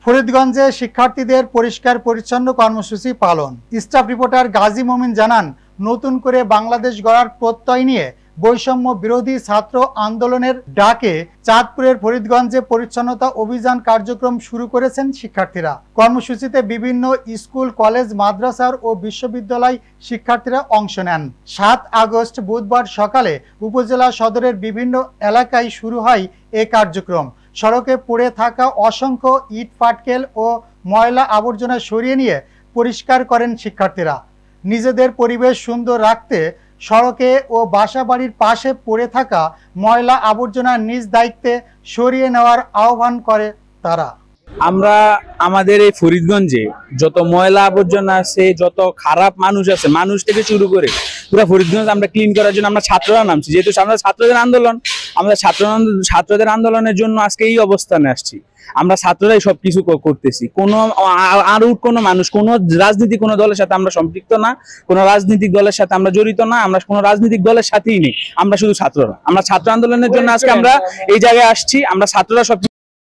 ফরিদগঞ্জে শিক্ষার্থীদের পরিষ্কার পরিচ্ছন্ন কর্মসূচি পালন। স্টাফ রিপোর্টার গাজী মমিন জানান, নতুন করে বাংলাদেশ গড়ার প্রত্যয় নিয়ে বৈষম্য বিরোধী ছাত্র আন্দোলনের ডাকে চাঁদপুরের ফরিদগঞ্জে পরিচ্ছন্নতা অভিযান কার্যক্রম শুরু করেছেন শিক্ষার্থীরা। কর্মসূচিতে বিভিন্ন স্কুল, কলেজ, মাদ্রাসার ও বিশ্ববিদ্যালয় শিক্ষার্থীরা অংশ নেন। 7 আগস্ট বুধবার সকালে উপজেলা সদরের বিভিন্ন এলাকায় শুরু হয় এ কার্যক্রম। সড়কে পড়ে থাকা অসংখ্য ইট, পাটকেল ও ময়লা আবর্জনা সরিয়ে নিয়ে পরিষ্কার করেন শিক্ষার্থীরা। নিজেদের পরিবেশ সুন্দর রাখতে সড়কে ও বাসাবাড়ির পাশে পড়ে থাকা ময়লা আবর্জনা নিজ দায়িত্বে সরিয়ে নেওয়ার আহ্বান করে তারা। আমরা আমাদের এই ফরিদগঞ্জে যত ময়লা আবর্জনা আছে, যত খারাপ মানুষ আছে, মানুষ থেকে শুরু করে পুরো ফরিদগঞ্জ আমরা ক্লিন করার জন্য আমরা ছাত্ররা নামছি। যেহেতু আমরা ছাত্রদের আন্দোলন, আমরা ছাত্রদের আন্দোলনের জন্য আজকে এই অবস্থানে আসছি। আমরা ছাত্ররাই সবকিছু করতেছি। কোনো কোনো মানুষ, কোনো রাজনীতি কোনো দলের সাথে আমরা সম্পৃক্ত না, কোনো রাজনৈতিক দলের সাথে আমরা জড়িত না, আমরা কোনো রাজনৈতিক দলের সাথেই নেই। আমরা শুধু ছাত্ররা, আমরা ছাত্র আন্দোলনের জন্য আজকে আমরা এই জায়গায় আসছি। আমরা ছাত্ররা সব